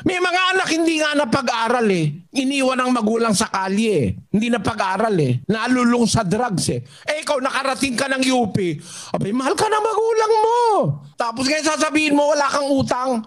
May mga anak hindi nga napag-aral eh. Iniwan ng magulang sa kalye eh. Hindi napag-aral eh. Nalulung sa drugs eh. Eh ikaw nakarating ka ng UP. Abay, mahal ka ng magulang mo. Tapos ngayon sasabihin mo wala kang utang.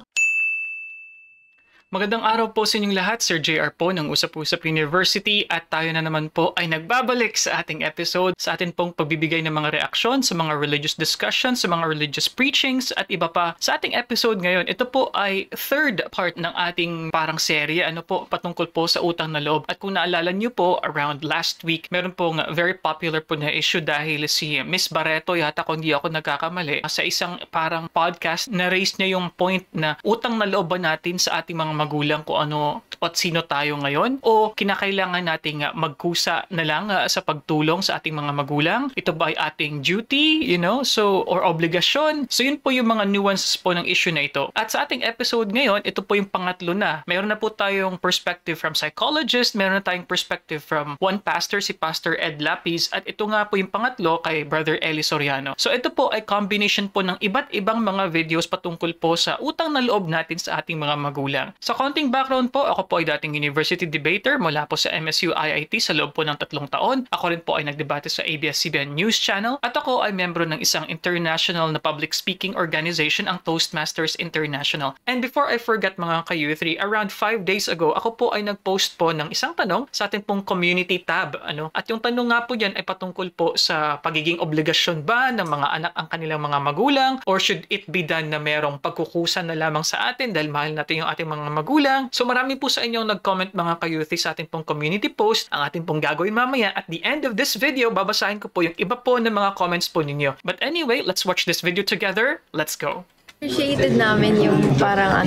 Magandang araw po sa inyong lahat, Sir JR po ng Usap-Usap University at tayo na naman po ay nagbabalik sa ating episode sa atin pong pagbibigay ng mga reaksyon sa mga religious discussions, sa mga religious preachings at iba pa. Sa ating episode ngayon, ito po ay third part ng ating parang serye, patungkol po sa utang na loob. At kung naalala niyo po, around last week, meron pong very popular po na issue dahil si Miss Barreto, yata kung hindi ako nagkakamali, sa isang parang podcast na raise niya yung point na utang na loob ba natin sa ating mga magulang kung ano at sino tayo ngayon o kinakailangan nating magkusa na lang sa pagtulong sa ating mga magulang. Ito ba ay ating duty, or obligasyon? So yun po yung mga nuances po ng issue na ito. At sa ating episode ngayon, ito po yung pangatlo na. Meron na po tayong perspective from psychologist, meron na tayong perspective from one pastor, si Pastor Ed Lapis, at ito nga po yung pangatlo kay Brother Eli Soriano. So ito po ay combination po ng iba't ibang mga videos patungkol po sa utang na loob natin sa ating mga magulang. Sa konting background po, ako po ay dating university debater mula po sa MSU IIT sa loob po ng 3 taon. Ako rin po ay nagdebate sa ABS-CBN News Channel at ako ay membro ng isang international na public speaking organization, ang Toastmasters International. And before I forget mga ka-U3, around 5 days ago, ako po ay nag-post po ng isang tanong sa ating pong community tab. At yung tanong nga po yan ay patungkol po sa pagiging obligasyon ba ng mga anak ang kanilang mga magulang or should it be done na merong pagkukusan na lamang sa atin dahil mahal natin yung ating mga magulang. So marami po sa inyong nag-comment mga ka-youthy sa ating pong community post. Ang ating pong gagawin mamaya at the end of this video, babasahin ko po yung iba po ng mga comments po ninyo. But anyway, let's watch this video together. Let's go. Appreciated namin yung parang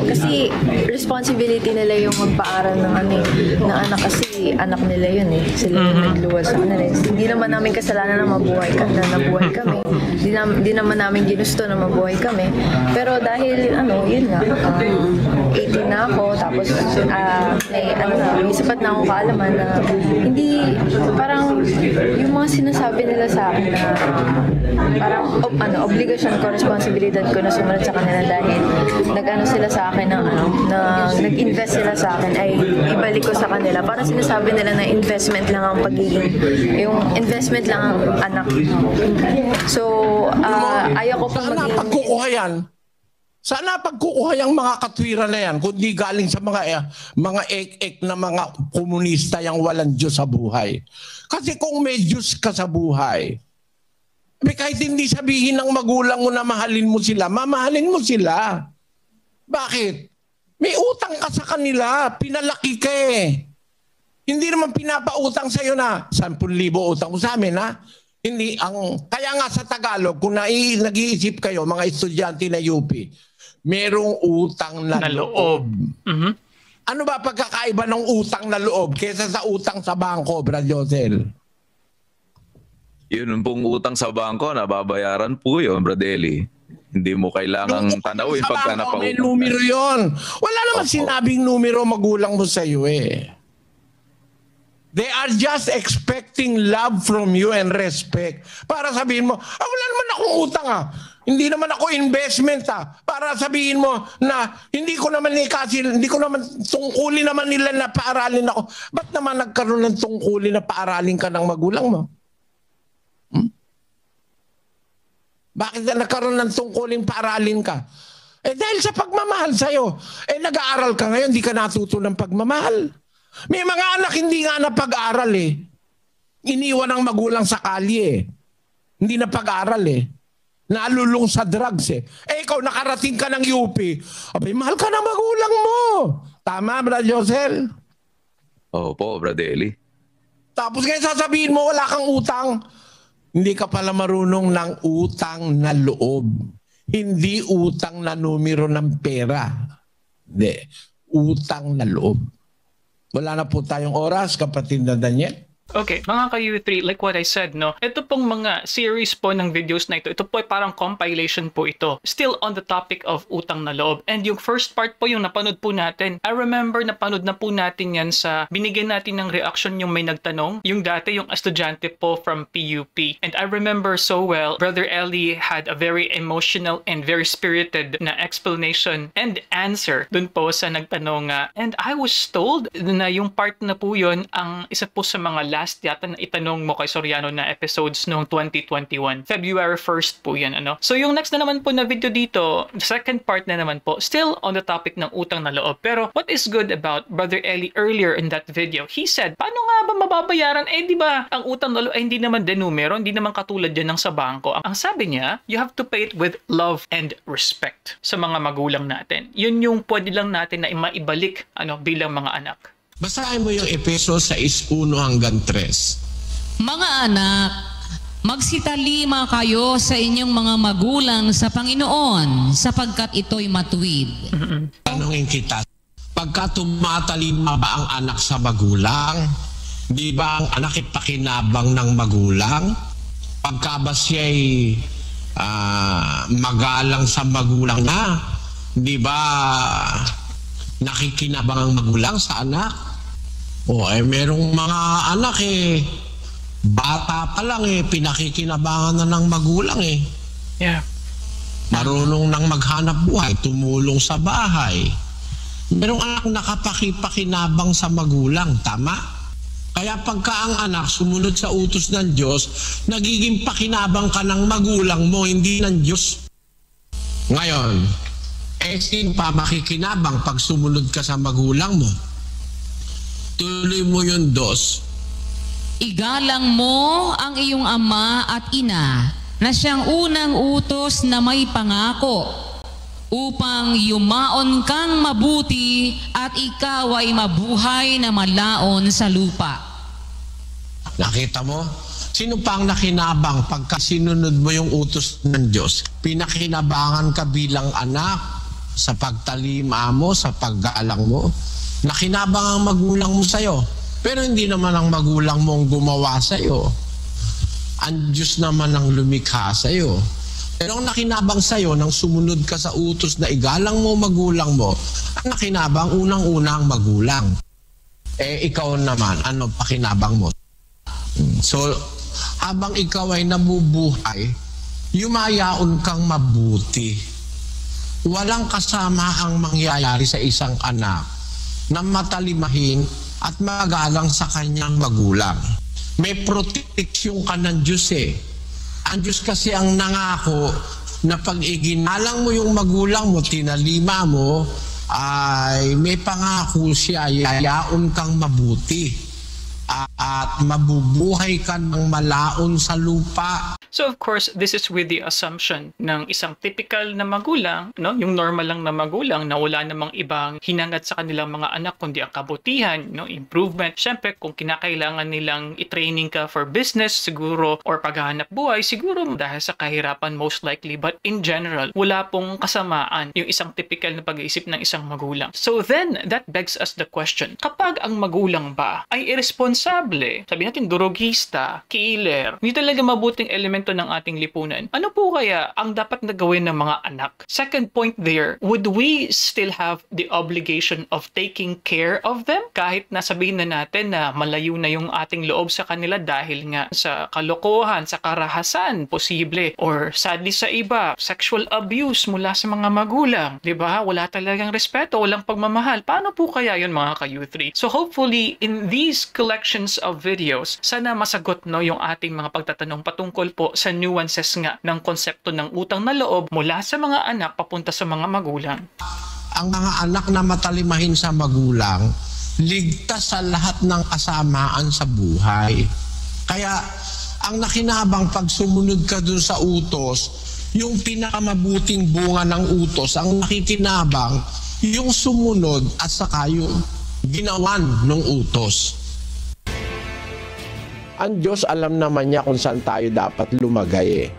kasi responsibility nila yung magpaaral ng anak kasi anak nila yun eh. Sila yung nagluwal sa kanila. Hindi naman namin kasalanan na nabuhay kami. Hindi naman namin ginusto na mabuhay kami. Pero dahil yun nga, 18 na ako, tapos may sapat na akong kaalaman na hindi, parang yung mga sinasabi nila sa akin na parang obligasyon ko, responsibilidad ko na sumunod sa kanila dahil sila sa akin na nag-invest sila sa akin ay ibalik ko sa kanila. Parang sinasabi nila na investment lang ang yung investment lang ang anak. So, ayaw ko pang maging... Sana pagkukuha yung mga katwiran na yan, kundi galing sa mga ek-ek na mga komunista yung walang Diyos sa buhay. Kasi kung may Diyos ka sa buhay, kahit hindi sabihin ng magulang mo na mahalin mo sila, mamahalin mo sila. Bakit? May utang ka sa kanila, pinalaki ka eh. Hindi naman pinapautang sa'yo na 10,000 utang mo sa amin ha. Hindi, kaya nga sa Tagalog, kung nag-iisip kayo, mga estudyante na UP, merong utang na loob. Mm-hmm. Ano ba pagkakaiba ng utang na loob kaysa sa utang sa bangko, Brad Josel? Yun pong utang sa bangko, nababayaran po yun, Brad Eli. Hindi mo kailangang tanawin pagka napautang. May numero yun. Wala naman sinabing numero magulang mo sa iyo eh. They are just expecting love from you and respect. Para sabihin mo, wala naman akong utang ah. Hindi naman ako investment ah. Para sabihin mo na hindi ko naman tungkulin naman nila na paaralin ako. Ba't naman nagkaroon ng tungkulin na paaralin ka ng magulang mo? Bakit na nagkaroon ng tungkulin paaralin ka? Dahil sa pagmamahal sa'yo. Nag-aaral ka ngayon, hindi ka natuto ng pagmamahal. May mga anak hindi nga napag-aral eh. Iniwan ng magulang sa kalye eh. Hindi napag-aral eh. Nalulung sa drugs eh. Ikaw nakarating ka ng UP. Abay, mahal ka ng magulang mo. Tama, Brad Josel? Opo, Brad Eli. Tapos ngayon sasabihin mo wala kang utang. Hindi ka pala marunong ng utang na loob. Hindi utang na numero ng pera. Hindi. Utang na loob. Wala na po tayong oras, kapatid na Daniel. Okay, mga ka-U3, like what I said, no? Ito pong mga series po ng videos na ito po ay parang compilation po ito. Still on the topic of utang na loob. And yung first part po yung napanood po natin. I remember napanood na po natin yan sa binigyan natin ng reaction yung may nagtanong. Yung dati yung estudyante po from PUP. And I remember so well, Brother Eli had a very emotional and very spirited na explanation and answer dun po sa nagtanong. And I was told na yung part na po yun ang isa po sa mga last yata na itanong mo kay Soriano na episodes noong 2021. February 1st po yan, ano? So yung next na naman po na video dito, the second part na naman po, still on the topic ng utang na loob. Pero what is good about Brother Eli earlier in that video, he said, paano nga ba mababayaran? Eh, di ba, ang utang na loob ay hindi naman din numero, hindi naman katulad yan ng sa bangko. Ang sabi niya, you have to pay it with love and respect sa mga magulang natin. Yun yung pwede lang natin na maibalik bilang mga anak. Basahin mo yung Efeso 6:1-3. Mga anak, magsitalima kayo sa inyong mga magulang sa Panginoon sapagkat ito'y matuwid. Tanungin kita, pagka tumatalima ba ang anak sa magulang? Di ba ang anak ipakinabang ng magulang? Pagka ba siya'y magalang sa magulang na, di ba nakikinabang ang magulang sa anak? Merong mga anak bata pa lang pinakikinabangan na ng magulang Yeah. Marunong nang maghanap buhay, tumulong sa bahay. Merong anak nakapakipakinabang sa magulang, tama? Kaya pagka ang anak sumunod sa utos ng Diyos, nagiging pakinabang ka ng magulang mo, hindi ng Diyos. Ngayon, sino pa makikinabang pag sumunod ka sa magulang mo? Tuloy mo yung 2. Igalang mo ang iyong ama at ina na siyang unang utos na may pangako upang yumaon kang mabuti at ikaw ay mabuhay na malaon sa lupa. Nakita mo? Sino pa ang nakinabang pagka sinunod mo yung utos ng Diyos? Pinakinabangan ka bilang anak sa pagtalima mo, sa paggalang mo. Nakinabang ang magulang mo sa'yo. Pero hindi naman ang magulang mo ang gumawa sa'yo. Ang Diyos naman ang lumikha sa'yo. Pero ang nakinabang sa'yo nang sumunod ka sa utos na igalang mo magulang mo, ang nakinabang unang-unang magulang. Ikaw naman, ano pakinabang mo? So, habang ikaw ay nabubuhay, yumayaon kang mabuti. Walang kasama ang mangyayari sa isang anak na matalimahin at magalang sa kanyang magulang. May proteksyon ka ng Diyos Ang Diyos kasi ang nangako na pag iginalang mo yung magulang mo, tinalima mo, ay may pangako siya, yayaon kang mabuti at mabubuhay ka ng malaon sa lupa. So of course, this is with the assumption ng isang typical na magulang, no? Yung normal lang na magulang na wala namang ibang hinangad sa kanilang mga anak kundi ang kabutihan, no? Improvement. Siyempre, kung kinakailangan nilang i-training ka for business siguro or paghahanap buhay, siguro dahil sa kahirapan most likely. But in general, wala pong kasamaan yung isang typical na pag-iisip ng isang magulang. So then, that begs us the question, kapag ang magulang ba ay irresponsable, sabi natin durugista, killer, hindi talaga mabuting elemento ng ating lipunan, ano po kaya ang dapat na gawin ng mga anak? Second point there, would we still have the obligation of taking care of them? Kahit nasabihin na natin na malayo na yung ating loob sa kanila dahil nga sa kalokohan, sa karahasan, posible, or sadly sa iba, sexual abuse mula sa mga magulang. Diba? Wala talagang respeto, walang pagmamahal. Paano po kaya yun mga ka-U3? So hopefully, in these collections of videos, sana masagot yung ating mga pagtatanong patungkol po sa nuances nga ng konsepto ng utang na loob mula sa mga anak papunta sa mga magulang. Ang mga anak na matalimahin sa magulang, ligtas sa lahat ng kasamaan sa buhay. Kaya ang nakinabang pag sumunod ka dun sa utos, yung pinakamabuting bunga ng utos, ang nakikinabang, yung sumunod at saka yung ginawan ng utos. Ang Diyos alam naman niya kung saan tayo dapat lumagay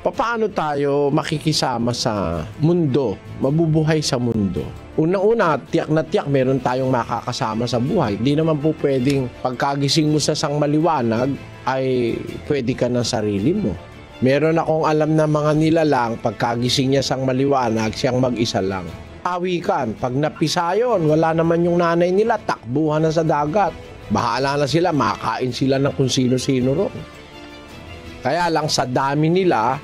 Paano tayo makikisama sa mundo, mabubuhay sa mundo? Unang-una, tiyak na tiyak meron tayong makakasama sa buhay. Hindi naman po pwedeng pagkagising mo sa sangmaliwanag ay pwede ka ng sarili mo. Meron akong alam na mga nilalang, pagkagising niya sangmaliwanag, siyang mag-isa lang. Pawikan, pag napisa yun, wala naman yung nanay nila, takbuhan na sa dagat. Bahala na sila, makain sila ng kung sino-sino ron. Kaya lang sa dami nila,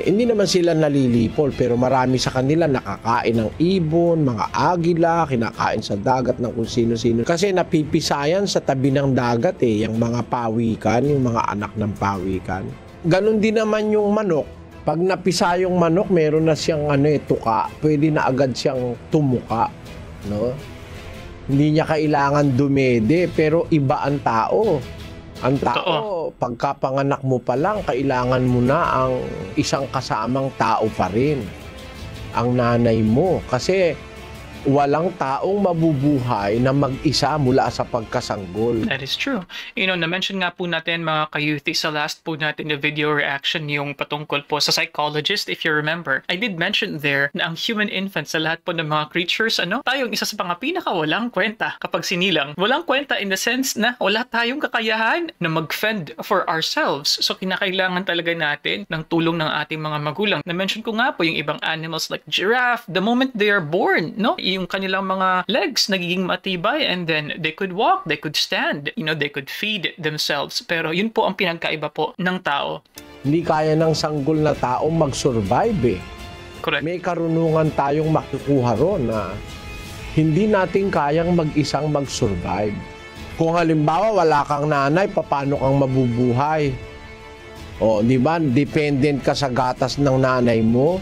hindi naman sila nalilipol, pero marami sa kanila nakakain ng ibon, mga agila, kinakain sa dagat ng kung sino-sino. Kasi napipisayan sa tabi ng dagat yung mga pawikan, yung mga anak ng pawikan. Ganon din naman yung manok. Pag napisa yung manok, meron na siyang tuka, pwede na agad siyang tumuka, no? Hindi niya kailangan dumede, pero iba ang tao. Ang tao, pagkapanganak mo pa lang, kailangan mo na ang isang kasamang tao pa rin. Ang nanay mo. Kasi walang taong mabubuhay na mag-isa mula sa pagkasanggol. That is true. Na-mention nga po natin mga ka-youthie sa last po natin na video reaction yung patungkol po sa psychologist, if you remember. I did mention there na ang human infant sa lahat po ng mga creatures, tayong isa sa mga pinakawalang kwenta kapag sinilang. Walang kwenta in the sense na wala tayong kakayahan na mag-fend for ourselves. So kinakailangan talaga natin ng tulong ng ating mga magulang. Na-mention ko nga po yung ibang animals like giraffe, the moment they are born, yung kanilang mga legs nagiging matibay and then they could walk, they could stand, they could feed themselves. Pero yun po ang pinagkaiba po ng tao. Hindi kaya ng sanggol na tao mag-survive Correct. May karunungan tayong makukuha ron na hindi natin kayang mag-isang mag-survive. Kung halimbawa wala kang nanay, paano kang mabubuhay? Di ba? Dependent ka sa gatas ng nanay mo.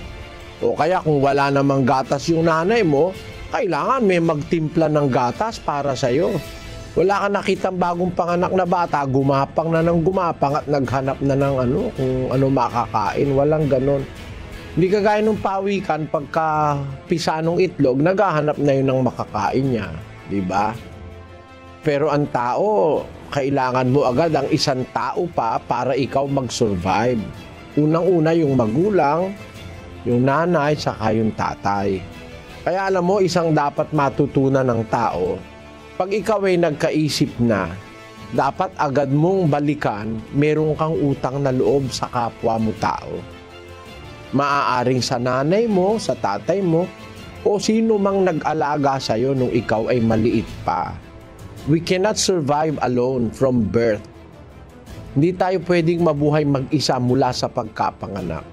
O kaya kung wala namang gatas yung nanay mo, kailangan may magtimpla ng gatas para sa'yo. Wala ka nakitang bagong panganak na bata, gumapang na ng gumapang at naghanap na ng kung ano makakain. Walang ganon. Hindi kagaya ng pawikan, pagka pisa ng itlog, naghahanap na yun ng makakain niya. Diba? Pero ang tao, kailangan mo agad ang isang tao pa para ikaw mag-survive. Unang-una yung magulang, yung nanay, saka yung tatay. Kaya alam mo, isang dapat matutunan ng tao, pag ikaw ay nagkaisip na, dapat agad mong balikan, meron kang utang na loob sa kapwa mo tao. Maaaring sa nanay mo, sa tatay mo, o sino mang nag-alaga sa'yo nung ikaw ay maliit pa. We cannot survive alone from birth. Hindi tayo pwedeng mabuhay mag-isa mula sa pagkapanganak.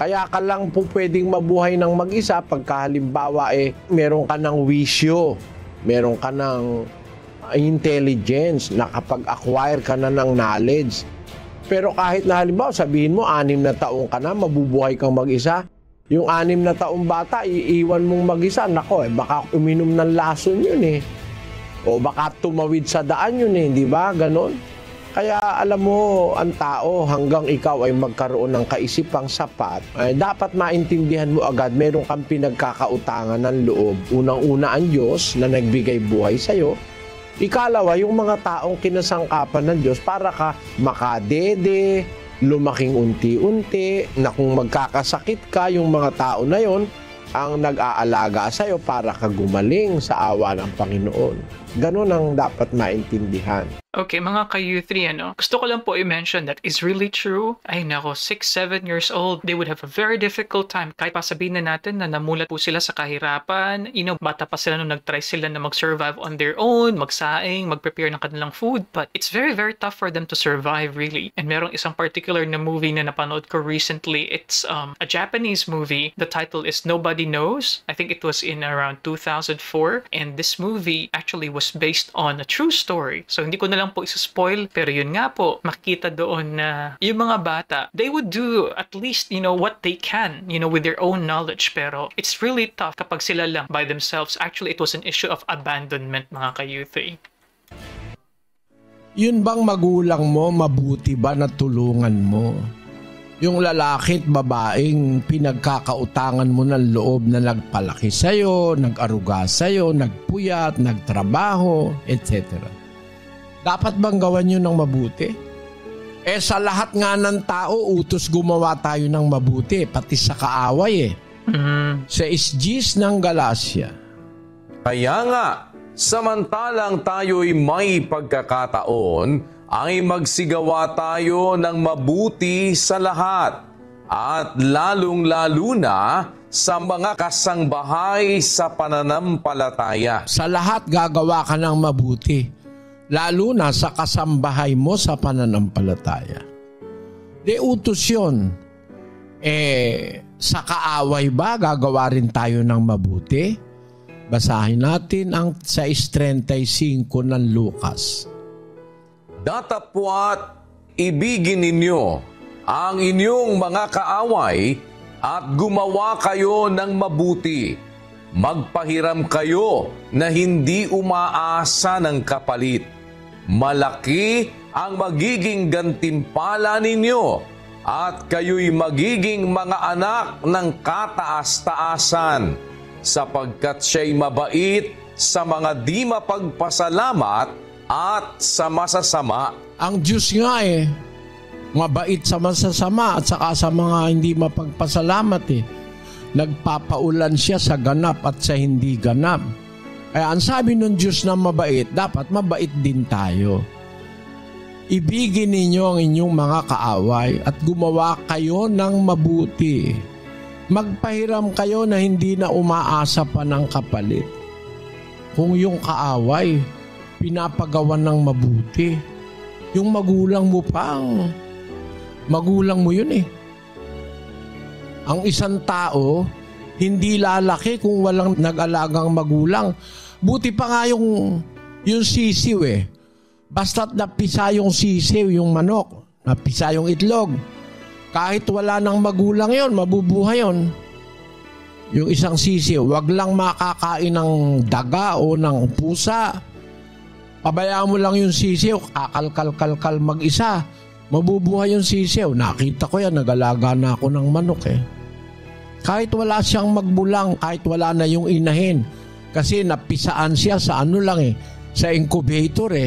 Kaya ka lang po pwedeng mabuhay ng mag-isa pagka halimbawa meron ka ng wisyo, meron ka ng intelligence, nakapag-acquire ka na ng knowledge. Pero kahit na halimbawa sabihin mo 6 na taong ka na, mabubuhay kang mag-isa, yung 6 na taong bata, iiwan mong mag-isa, nako baka uminom ng lason yun o baka tumawid sa daan yun di ba? Ganon. Kaya alam mo, ang tao hanggang ikaw ay magkaroon ng kaisipang sapat, dapat maintindihan mo agad meron kang pinagkakautangan ng loob. Unang-una ang Diyos na nagbigay buhay sa'yo. Ikalawa, yung mga taong kinasangkapan ng Diyos para ka makadede, lumaking unti-unti, na kung magkakasakit ka, yung mga tao na yon ang nag-aalaga sa'yo para ka gumaling sa awa ng Panginoon. Ganun ang dapat maintindihan. Okay, mga ka-U3, gusto ko lang po i-mention that is really true. Ay nako, 6-7 years old, they would have a very difficult time. Kahit pa sabihin na natin na namulat po sila sa kahirapan, bata pa sila nung nag-try sila na mag-survive on their own, magsaing, mag-prepare ng kanilang food. But it's very, very tough for them to survive, really. And merong isang particular na movie na napanood ko recently. It's a Japanese movie. The title is Nobody Knows. I think it was in around 2004. And this movie actually was based on a true story. So hindi ko na lang po isa-spoil, pero yun nga po, makita doon na yung mga bata, they would do at least, what they can, with their own knowledge. Pero it's really tough kapag sila lang by themselves. Actually, it was an issue of abandonment, mga ka-youth. Yun bang magulang mo, mabuti ba na tulungan mo? Yung lalaki at babaeng pinagkakautangan mo ng loob na nagpalaki sa'yo, nag-aruga sa'yo, nagpuyat, nagtrabaho, etc. Dapat bang gawan yun ng mabuti? Sa lahat nga ng tao, utos gumawa tayo ng mabuti, pati sa kaaway Sa isgis ng Galacia. Kaya nga, samantalang tayo'y may pagkakataon, ay magsigawa tayo ng mabuti sa lahat at lalong-lalo na sa mga kasangbahay sa pananampalataya. Sa lahat gagawa ka ng mabuti, lalo na sa kasambahay mo sa pananampalataya. De utos yun. Sa kaaway ba gagawa rin tayo ng mabuti? Basahin natin ang 6:35 ng Lucas. Datapwat ibigin ninyo ang inyong mga kaaway at gumawa kayo ng mabuti. Magpahiram kayo na hindi umaasa ng kapalit. Malaki ang magiging gantimpala ninyo at kayo'y magiging mga anak ng kataas-taasan sapagkat siya'y mabait sa mga di mapagpasalamat at sa masasama. Ang Diyos nga mabait sa masasama at saka sa mga hindi mapagpasalamat Nagpapaulan siya sa ganap at sa hindi ganap. Kaya ang sabi ng Diyos na mabait, dapat mabait din tayo. Ibigin ninyo ang inyong mga kaaway at gumawa kayo ng mabuti. Magpahiram kayo na hindi na umaasa pa ng kapalit. Kung yung kaaway pinapagawan ng mabuti, yung magulang mo magulang mo yun Ang isang tao hindi lalaki kung walang nag-alagang magulang. Buti pa nga yung sisiw Basta't napisa yung sisiw, yung manok, napisa yung itlog. Kahit wala nang magulang yon, mabubuhay yon. Yung isang sisiw, wag lang makakain ng daga o ng pusa. Pabayaan mo lang yung sisiw, kakalkal mag-isa. Mabubuhay yung sisiw. Nakita ko yan, nag-alaga na ako ng manok Kahit wala siyang magbulang, kahit wala na yung inahin. Kasi napisaan siya sa sa incubator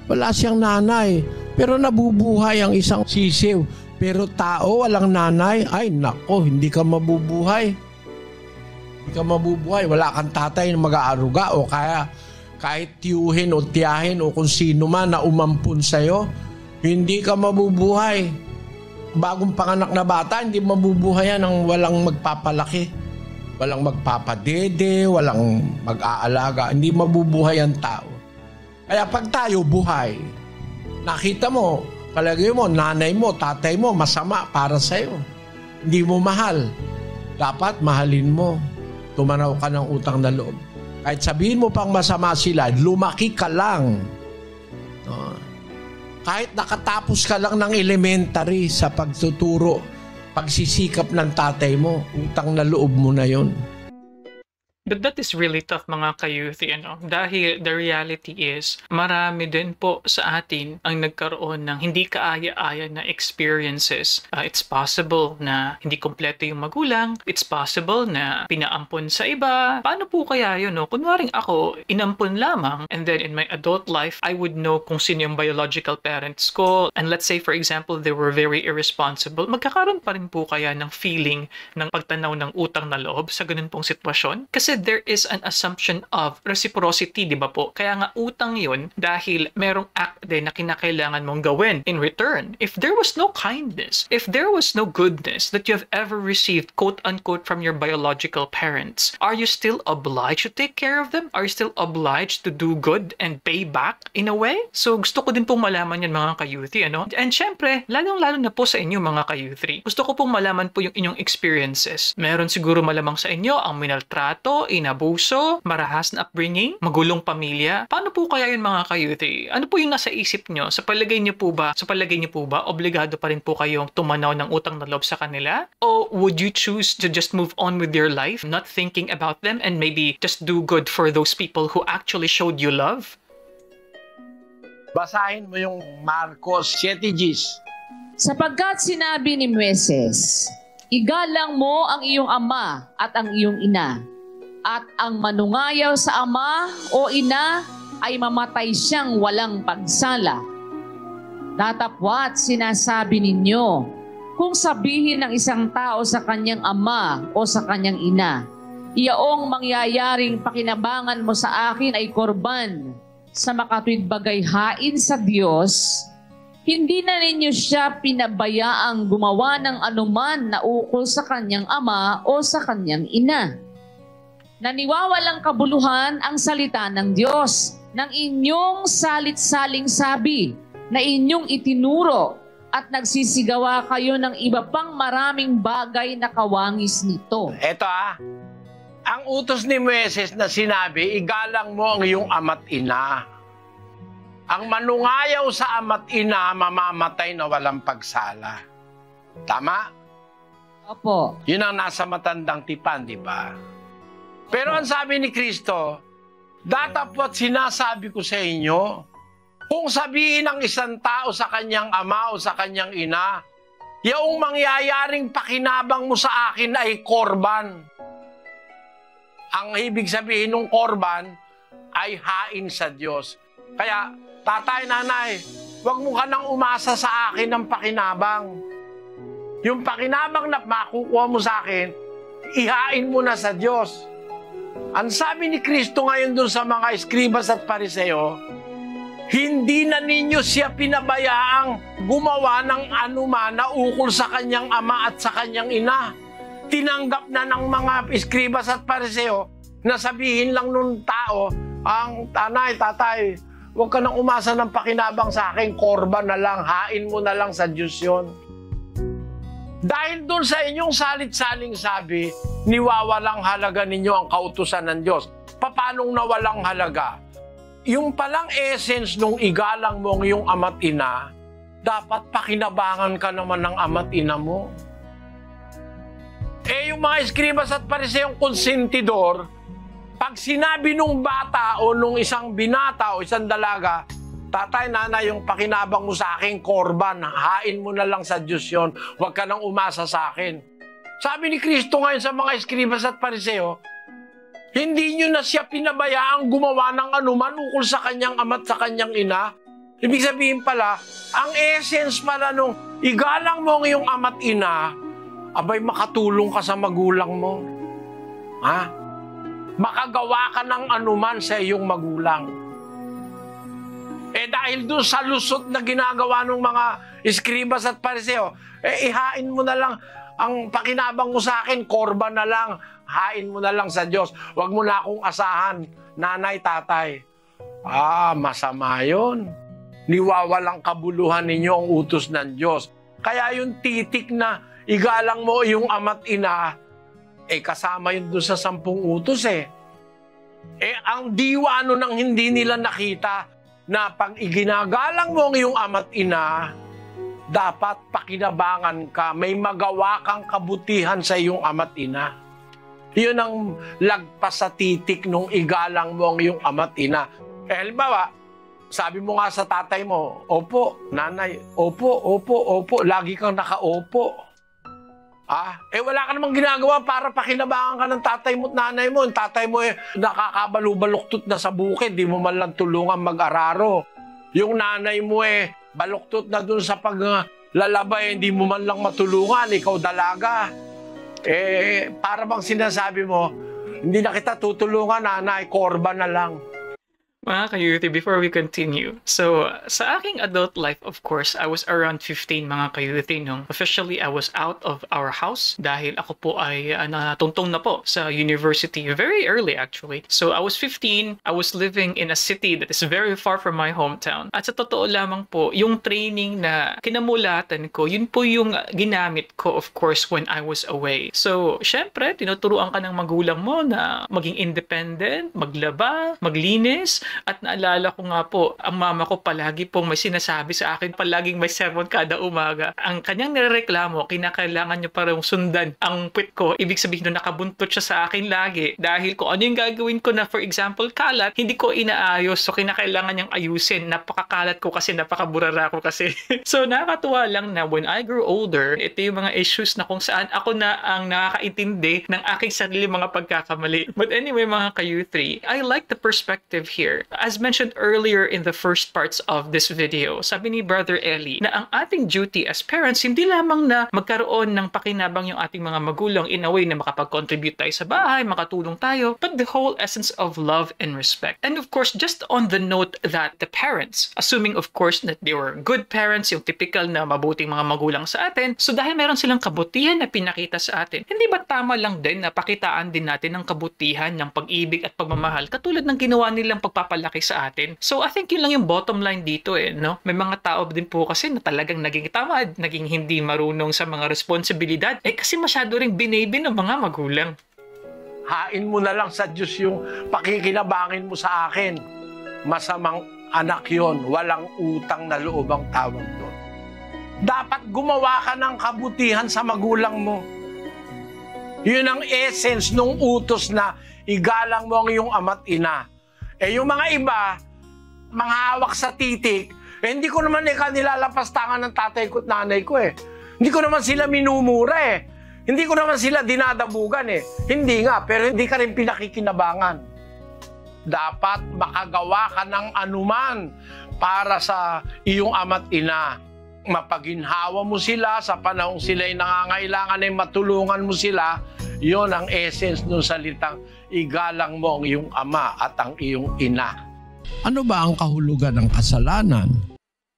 Wala siyang nanay. Pero nabubuhay ang isang sisiw. Pero tao, walang nanay, ay nako, hindi ka mabubuhay. Hindi ka mabubuhay. Wala kang tatay na mag-aaruga o kaya kahit tiyuhin o tiyahin o kung sino man na umampun sa'yo, hindi ka mabubuhay. Bagong panganak na bata, hindi mabubuhay yan ng walang magpapalaki. Walang magpapadede, walang mag-aalaga. Hindi mabubuhay ang tao. Kaya pag tayo buhay, nakita mo, palagay mo, nanay mo, tatay mo, masama para sa'yo. Hindi mo mahal. Dapat mahalin mo. Tumanaw ka ng utang na loob. Kahit sabihin mo pang masama sila, lumaki ka lang. Kahit nakatapos ka lang ng elementary sa pagtuturo, pagsisikap ng tatay mo, utang na loob mo na yon. But that is really tough mga ka-youth, dahil the reality is marami din po sa atin ang nagkaroon ng hindi kaaya-aya na experiences. It's possible na hindi kompleto yung magulang, it's possible na pinaampon sa iba. Paano po kaya yun? Kunwaring ako, inampon lamang, and then in my adult life, I would know kung sino yung biological parents ko, and let's say for example, they were very irresponsible. Magkakaroon pa rin po kaya ng feeling ng pagtanaw ng utang na loob sa ganun pong sitwasyon? Kasi there is an assumption of reciprocity, di ba po? Kaya nga utang yun dahil merong act din na kinakailangan mong gawin in return. If there was no kindness, if there was no goodness that you have ever received, quote-unquote, from your biological parents, are you still obliged to take care of them? Are you still obliged to do good and pay back in a way? So gusto ko din pong malaman yan mga ka-youthy, And syempre, lalong-lalo na po sa inyo mga ka-youthy. Gusto ko pong malaman po yung inyong experiences. Meron siguro malamang sa inyo ang minaltrato, inabuso, marahas na upbringing, magulong pamilya. Paano po kaya yun mga ka-youthy? Ano po yung nasa isip nyo? Sa palagay nyo po ba, obligado pa rin po kayong tumanaw ng utang na loob sa kanila? O would you choose to just move on with your life, not thinking about them, and maybe just do good for those people who actually showed you love? Basahin mo yung Marcos 7:10. Sapagkat sinabi ni Moises, igalang mo ang iyong ama at ang iyong ina, at ang manungayaw sa ama o ina ay mamatay siyang walang pagsala. Datapwat sinasabi ninyo, kung sabihin ng isang tao sa kanyang ama o sa kanyang ina, iyaong mangyayaring pakinabangan mo sa akin ay korban sa makatuwid bagay hain sa Diyos, hindi na ninyo siya pinabayaang gumawa ng anuman na ukol sa kanyang ama o sa kanyang ina. Naniwawalang kabuluhan ang salita ng Diyos ng inyong salit-saling sabi na inyong itinuro at nagsisigawa kayo ng iba pang maraming bagay na kawangis nito. Eto ang utos ni Moises na sinabi, igalang mo ang iyong ama't ina. Ang manungayaw sa ama't ina, mamamatay na walang pagsala. Tama? Opo. Yun ang nasa matandang tipan, di ba? Pero ang sabi ni Kristo, datapwat sinasabi ko sa inyo, kung sabihin ng isang tao sa kanyang ama o sa kanyang ina, yung mangyayaring pakinabang mo sa akin ay korban. Ang ibig sabihin ng korban ay hain sa Diyos. Kaya, tatay, nanay, huwag mo ka nang umasa sa akin ng pakinabang. Yung pakinabang na makukuha mo sa akin, ihain mo na sa Diyos. Ang sabi ni Kristo ngayon dun sa mga eskribas at pariseo, hindi na ninyo siya pinabayaang gumawa ng anuman na ukol sa kanyang ama at sa kanyang ina. Tinanggap na ng mga eskribas at pariseo na sabihin lang nung tao, ang tanay, tatay, huwag ka nang umasa ng pakinabang sa akin, korban na lang, hain mo na lang sa Diyos yun. Dahil doon sa inyong salit-saling sabi, niwawalang halaga ninyo ang kautusan ng Diyos. Papanong nawalang halaga? Yung palang essence nung igalang mo ang iyong ama't ina, dapat pakinabangan ka naman ng ama't ina mo. Yung mga eskribas at pariseong konsentidor, pag sinabi nung bata o nung isang binata o isang dalaga, tatay, nanay, yung pakinabang mo sa akin, korban, hain mo na lang sa Diyos yun, huwag ka nang umasa sa akin. Sabi ni Kristo ngayon sa mga eskribas at pariseo, hindi nyo na siya pinabayaang gumawa ng anuman ukol sa kanyang ama at sa kanyang ina. Ibig sabihin pala, ang essence pala nung igalang mo ang iyong ama't ina, abay makatulong ka sa magulang mo. Ha? Makagawa ka ng anuman sa iyong magulang. Dahil doon sa lusot na ginagawa ng mga eskribas at pariseo, ihain mo na lang ang pakinabang mo sa akin, korban na lang, hain mo na lang sa Diyos. Huwag mo na akong asahan, nanay, tatay. Masama yun. Niwawalang kabuluhan ninyo ang utos ng Diyos. Kaya yung titik na igalang mo yung ama't ina, kasama yun doon sa 10 utos ang diwa nang hindi nila nakita na pag iginagalang mo ang iyong ama't ina, dapat pakinabangan ka, may magawa kang kabutihan sa iyong ama't ina. Yun ang lagpas sa titik nung igalang mo ang iyong ama't ina. Halimbawa, sabi mo nga sa tatay mo, opo, nanay, opo, lagi kang naka-opo. Wala ka namang ginagawa para pakinabangan ka ng tatay mo at nanay mo. Yung tatay mo nakakabalubaluktot na sa bukid, di mo man lang tulungan mag-araro. Yung nanay mo baluktot na dun sa paglalaba, hindi mo man lang matulungan, ikaw dalaga. Para bang sinasabi mo, hindi na kita tutulungan, nanay, korban na lang. Mga ka-youthi, before we continue, so sa aking adult life, of course, I was around 15 mga ka-youthi nung officially I was out of our house dahil ako po ay natuntong na po sa university very early actually. So I was 15, I was living in a city that is very far from my hometown. At sa totoo lamang po, yung training na kinamulatan ko, yun po yung ginamit ko of course when I was away. So syempre, tinuturuan ka ng magulang mo na maging independent, maglaba, maglinis. At naalala ko nga po, ang mama ko palagi pong may sinasabi sa akin, palaging may sermon kada umaga. Ang kanyang nirereklamo, kinakailangan niya parang sundan ang puwit ko. Ibig sabihin na nakabuntot siya sa akin lagi. Dahil kung ano yung gagawin ko na, for example, kalat, hindi ko inaayos. So, kinakailangan niyang ayusin. Napakakalat ko kasi, napakaburara ko kasi. So, nakakatuwa lang na when I grew older, ito yung mga issues na kung saan ako na ang nakakaintindi ng aking sarili mga pagkakamali. But anyway, mga ka-youth3, I like the perspective here here. As mentioned earlier in the first parts of this video, sabi ni Brother Eli na ang ating duty as parents, hindi lamang na magkaroon ng pakinabang yung ating mga magulang in a way na makapag-contribute tayo sa bahay, makatulong tayo, but the whole essence of love and respect. And of course, just on the note that the parents, assuming of course that they were good parents, yung typical na mabuting mga magulang sa atin, so dahil meron silang kabutihan na pinakita sa atin, hindi ba tama lang din na pakitaan din natin ng kabutihan, ng pag-ibig at pagmamahal katulad ng ginawa nilang pagpapalaki sa atin? So I think yun lang yung bottom line dito no? May mga tao din po kasi na talagang naging tamad, naging hindi marunong sa mga responsibilidad, kasi masyado ring binaby ng mga magulang. Hain mo na lang sa Diyos yung pakikinabangin mo sa akin. Masamang anak yon, walang utang na loob ang tawag doon. Dapat gumawa ka ng kabutihan sa magulang mo. Yun ang essence ng utos na igalang mo ang iyong ama't ina. Yung mga iba, mga hawak sa titik, hindi ko naman nilalapastangan ng tatay ko at nanay ko Hindi ko naman sila minumura Hindi ko naman sila dinadabugan Hindi nga, pero hindi ka rin pinakikinabangan. Dapat makagawa ka ng anuman para sa iyong ama't ina. Mapaginhawa mo sila sa panahong sila'y nangangailangan ay matulungan mo sila. Yon ang essence ng salitang igalang mo ang iyong ama at ang iyong ina. Ano ba ang kahulugan ng kasalanan?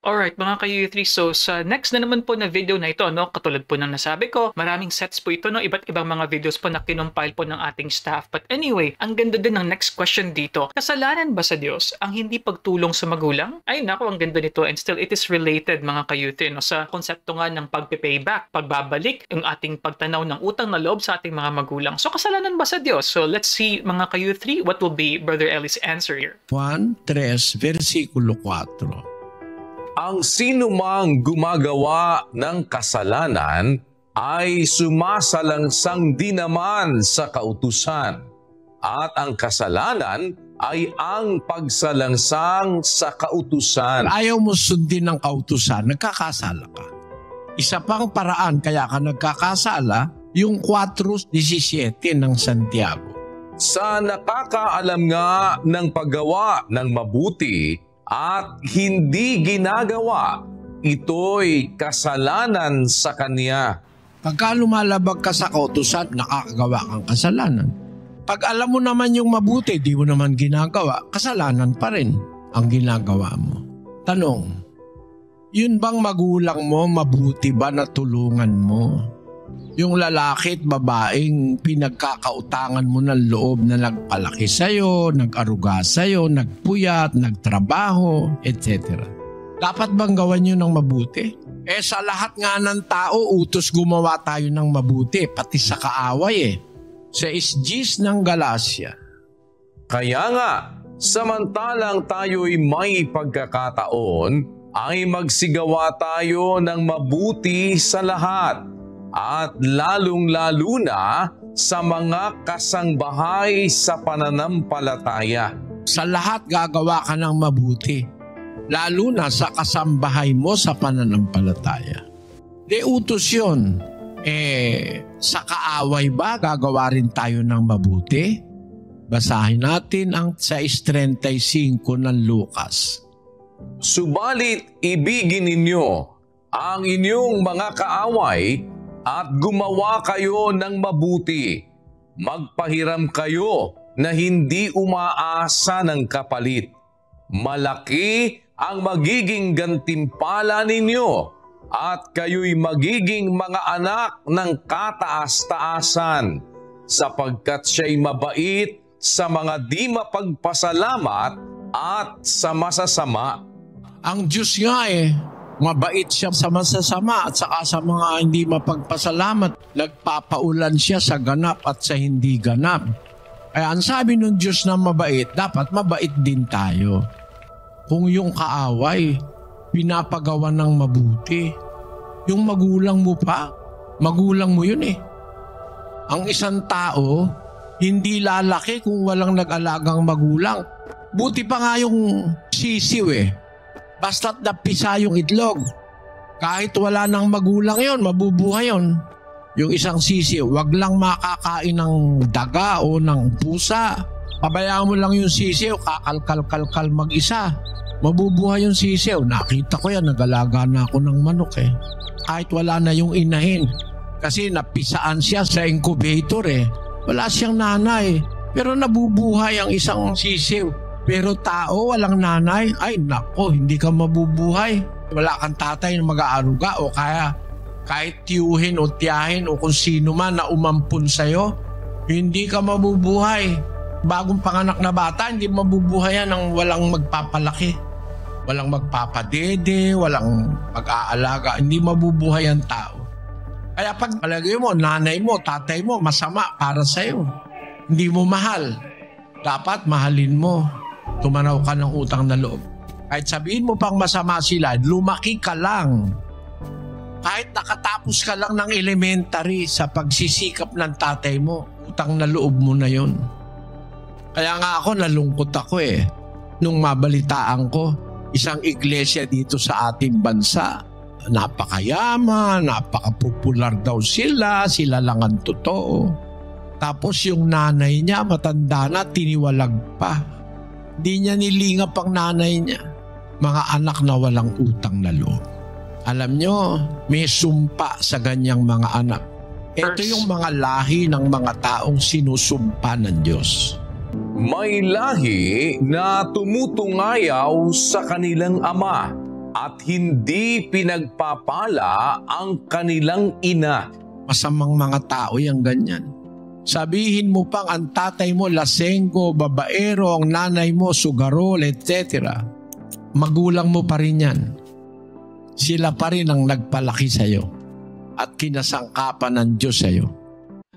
Alright mga ka-U3, so sa next na naman po na video na ito, katulad po ng nasabi ko, maraming sets po ito, iba't ibang mga videos po na kinumpile po ng ating staff. But anyway, ang ganda din ng next question dito. Kasalanan ba sa Diyos ang hindi pagtulong sa magulang? Ay nako, ang ganda nito, and still it is related mga ka-U3 sa konsepto nga ng pagpe-payback, pagbabalik, yung ating pagtanaw ng utang na loob sa ating mga magulang. So kasalanan ba sa Diyos? So let's see mga ka-U3, what will be Brother Eli's answer here? Juan 3, versikulo 4. Ang sinumang gumagawa ng kasalanan ay sumasalangsang din naman sa kautusan. At ang kasalanan ay ang pagsalangsang sa kautusan. Ayaw mo sundin ng kautusan, nagkakasala ka. Isa pang paraan kaya ka nagkakasala, yung 4:17 ng Santiago. Sa nakakaalam nga ng paggawa ng mabuti at hindi ginagawa, ito'y kasalanan sa kanya. Pagka lumalabag ka sa kautusan, nakakagawa kang kasalanan. Pag alam mo naman yung mabuti, di mo naman ginagawa, kasalanan pa rin ang ginagawa mo. Tanong, yun bang magulang mo, mabuti ba na tulungan mo? Yung lalaki at babaeng pinagkakautangan mo ng loob na nagpalaki sa'yo, nag-aruga sa'yo, nagpuyat, nagtrabaho, etc. Dapat bang gawan nyo ng mabuti? Sa lahat nga ng tao, utos gumawa tayo ng mabuti, pati sa kaaway Sa isjis ng Galacia. Kaya nga, samantalang tayo'y may pagkakataon, ay magsigawa tayo ng mabuti sa lahat. At lalong-lalo na sa mga kasangbahay sa pananampalataya. Sa lahat gagawa ka ng mabuti, lalo na sa kasambahay mo sa pananampalataya. De utos yun. Sa kaaway ba gagawa rin tayo ng mabuti? Basahin natin ang 6:35 ng Lucas. Subalit ibigin ninyo ang inyong mga kaaway at gumawa kayo ng mabuti. Magpahiram kayo na hindi umaasa ng kapalit. Malaki ang magiging gantimpala ninyo at kayo'y magiging mga anak ng kataas-taasan sapagkat siya'y mabait sa mga di mapagpasalamat at sa masasama. Ang Diyos nga mabait siya sa masasama at saka sa mga hindi mapagpasalamat. Nagpapaulan siya sa ganap at sa hindi ganap. Kaya ang sabi ng Diyos na mabait, dapat mabait din tayo. Kung yung kaaway, pinapagawa ng mabuti. Yung magulang mo pa, magulang mo yun Ang isang tao, hindi lalaki kung walang nag-alagang magulang. Buti pa nga yung sisiw Basta't napisa yung itlog. Kahit wala nang magulang yon, mabubuhay yon. Yung isang sisiw, wag lang makakain ng daga o ng pusa. Pabayaan mo lang yung sisiw, kakalkal-kalkal mag-isa. Mabubuhay yung sisiw. Nakita ko yan, nagalaga na ako ng manok eh. Kahit wala na yung inahin. Kasi napisaan siya sa incubator eh. Wala siyang nanay. Pero nabubuhay ang isang sisiw. Pero tao, walang nanay, ay nako, hindi ka mabubuhay. Wala kang tatay na mag-aaruga o kaya kahit tiyuhin o tiyahin o kung sino man na umampun sa'yo, hindi ka mabubuhay. Bagong panganak na bata, hindi mabubuhay yan ng walang magpapalaki. Walang magpapadede, walang mag-aalaga, hindi mabubuhay ang tao. Kaya pag palagay mo, nanay mo, tatay mo, masama para sa'yo. Hindi mo mahal. Dapat mahalin mo. Tumanaw ka ng utang na loob. Kahit sabihin mo pang masama sila, lumaki ka lang. Kahit nakatapos ka lang ng elementary sa pagsisikap ng tatay mo, utang na loob mo na yon. Kaya nga ako, nalungkot ako eh. Nung mabalitaan ko, isang iglesia dito sa ating bansa, napakayaman, napakapopular daw sila lang ang totoo. Tapos yung nanay niya, matanda na, tiniwalag pa. Di niya nilingap ang nanay niya. Mga anak na walang utang na loob. Alam nyo, may sumpa sa ganyang mga anak. Ito yung mga lahi ng mga taong sinusumpa ng Diyos. May lahi na tumutungayaw sa kanilang ama at hindi pinagpapala ang kanilang ina. Masamang mga tao yung ganyan. Sabihin mo pang ang tatay mo lasenggo, babaero, ang nanay mo sugarol, etc. Magulang mo pa rin yan. Sila pa rin ang nagpalaki sa'yo at kinasangkapan ng Diyos sa'yo.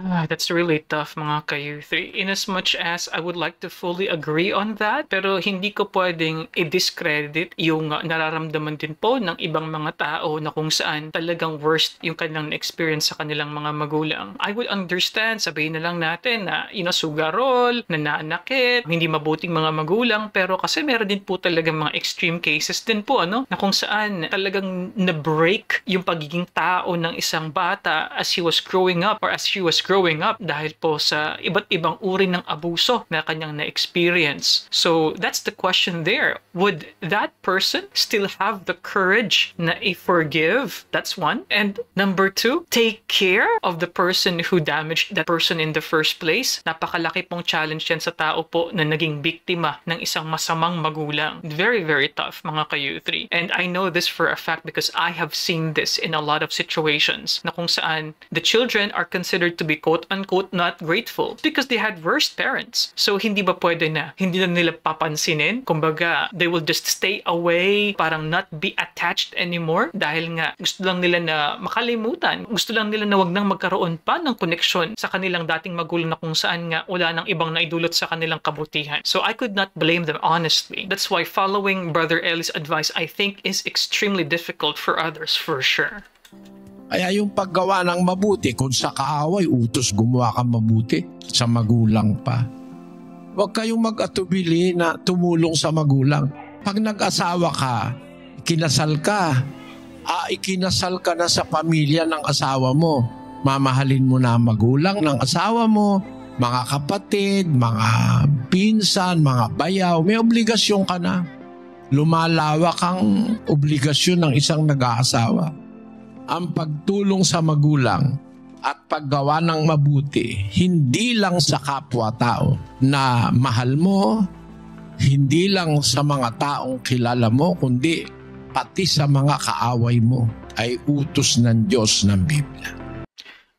That's really tough mga ka-youth. In as much as I would like to fully agree on that, pero hindi ko pwedeng i-discredit yung nararamdaman din po ng ibang mga tao na kung saan talagang worst yung kanilang experience sa kanilang mga magulang. I would understand, sabihin na lang natin na sugarol, nananakit, hindi mabuting mga magulang, pero kasi meron din po talagang mga extreme cases din po, na kung saan talagang na-break yung pagiging tao ng isang bata as he was growing up or as she was growing up dahil po sa iba't ibang uri ng abuso na kanyang na-experience. So that's the question there. Would that person still have the courage na i-forgive? That's one. And number two, take care of the person who damaged that person in the first place. Napakalaki pong challenge yan sa tao po na naging biktima ng isang masamang magulang. Very, very tough mga ka-youth. And I know this for a fact because I have seen this in a lot of situations na kung saan the children are considered to be quote-unquote not grateful because they had worse parents. So hindi ba pwede na hindi na nila papansinin? Kumbaga, they will just stay away, parang not be attached anymore dahil nga gusto lang nila na makalimutan. Gusto lang nila na wag nang magkaroon pa ng koneksyon sa kanilang dating magulang na kung saan nga wala nang ibang naidulot sa kanilang kabutihan. So I could not blame them honestly. That's why following Brother Eli's advice I think is extremely difficult for others for sure. Kaya yung paggawa ng mabuti, kung sa kaaway, utos gumawa ka mabuti sa magulang pa. Huwag kayong mag-atubili na tumulong sa magulang. Pag nag-asawa ka, ikinasal ka na sa pamilya ng asawa mo. Mamahalin mo na ang magulang ng asawa mo, mga kapatid, mga pinsan, mga bayaw. May obligasyon ka na. Lumalawak ang obligasyon ng isang nag-aasawa. Ang pagtulong sa magulang at paggawa ng mabuti, hindi lang sa kapwa-tao na mahal mo, hindi lang sa mga taong kilala mo, kundi pati sa mga kaaway mo ay utos ng Diyos ng Biblia.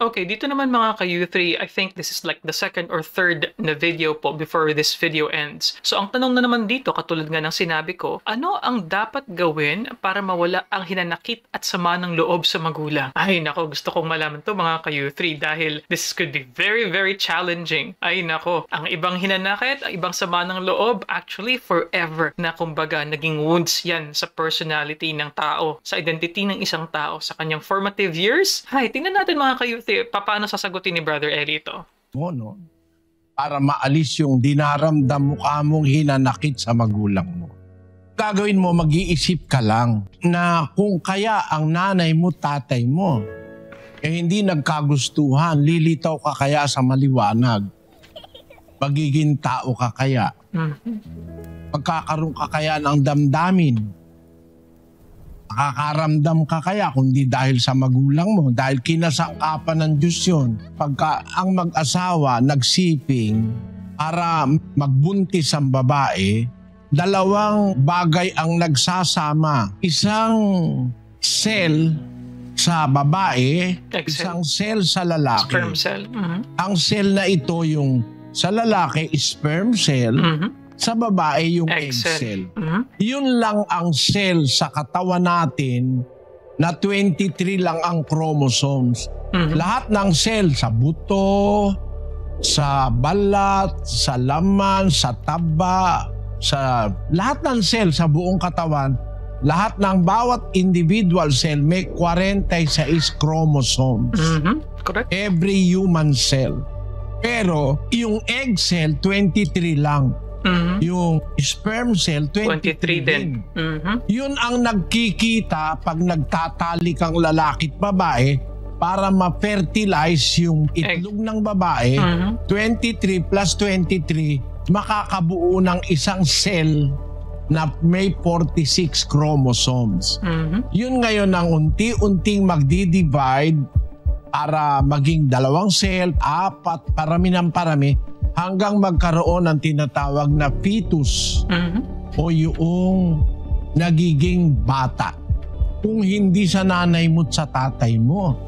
Okay, dito naman mga ka-U3, I think this is like the second or third na video po before this video ends. So ang tanong na naman dito, katulad nga ng sinabi ko, ano ang dapat gawin para mawala ang hinanakit at sama ng loob sa magulang? Ay nako, gusto kong malaman to mga ka-U3 dahil this could be very, very challenging. Ay nako, ang ibang hinanakit, ang ibang sama ng loob, actually forever na kumbaga naging wounds yan sa personality ng tao, sa identity ng isang tao, sa kanyang formative years. Ay, tingnan natin mga ka-U3, paano sasagutin ni Brother Eli ito? No? Para maalis yung dinaramdam mo kamong hinanakit sa magulang mo. Gagawin mo, mag-iisip ka lang na kung kaya ang nanay mo, tatay mo, hindi nagkagustuhan, lilitaw ka kaya sa maliwanag. Magiging tao ka kaya? Magkakaroon ka kaya ng damdamin? Makakaramdam ka kaya kundi dahil sa magulang mo? Dahil kinasangkapan ng Diyos yun. Pagka ang mag-asawa nagsiping para magbuntis ang babae, dalawang bagay ang nagsasama. Isang cell sa babae, isang cell sa lalaki. Sperm cell. Ang cell na ito yung sa lalaki, sperm cell. Sa babae, yung egg cell. Yun lang ang cell sa katawan natin na 23 lang ang chromosomes. Lahat ng cell sa buto, sa balat, sa laman, sa taba, sa lahat ng cell sa buong katawan, lahat ng bawat individual cell may 46 chromosomes. Correct. Every human cell. Pero yung egg cell, 23 lang. Yung sperm cell, 23 din. Yun ang nagkikita pag nagtatali kang lalaki at babae para ma-fertilize yung itlog ng babae. 23 plus 23, makakabuo ng isang cell na may 46 chromosomes. Yun ngayon ang unti-unting magdi-divide para maging 2 cell, 4, parami ng parami, hanggang magkaroon ng tinatawag na fetus o yung nagiging bata. Kung hindi sa nanay mo at sa tatay mo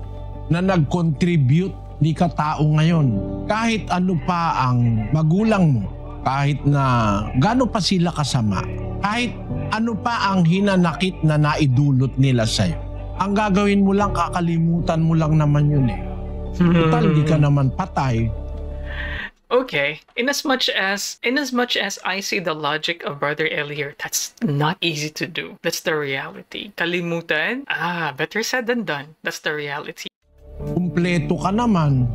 na nag-contribute, di ka tao ngayon. Kahit ano pa ang magulang mo, kahit na gaano pa sila kasama, kahit ano pa ang hinanakit na naidulot nila sa'yo, ang gagawin mo lang, kakalimutan mo lang naman yun eh. Total, di ka naman patay. Okay, in as much as I see the logic of Brother Elier, that's not easy to do. That's the reality. Kalimutan? Better said than done. That's the reality. Kumpleto ka naman.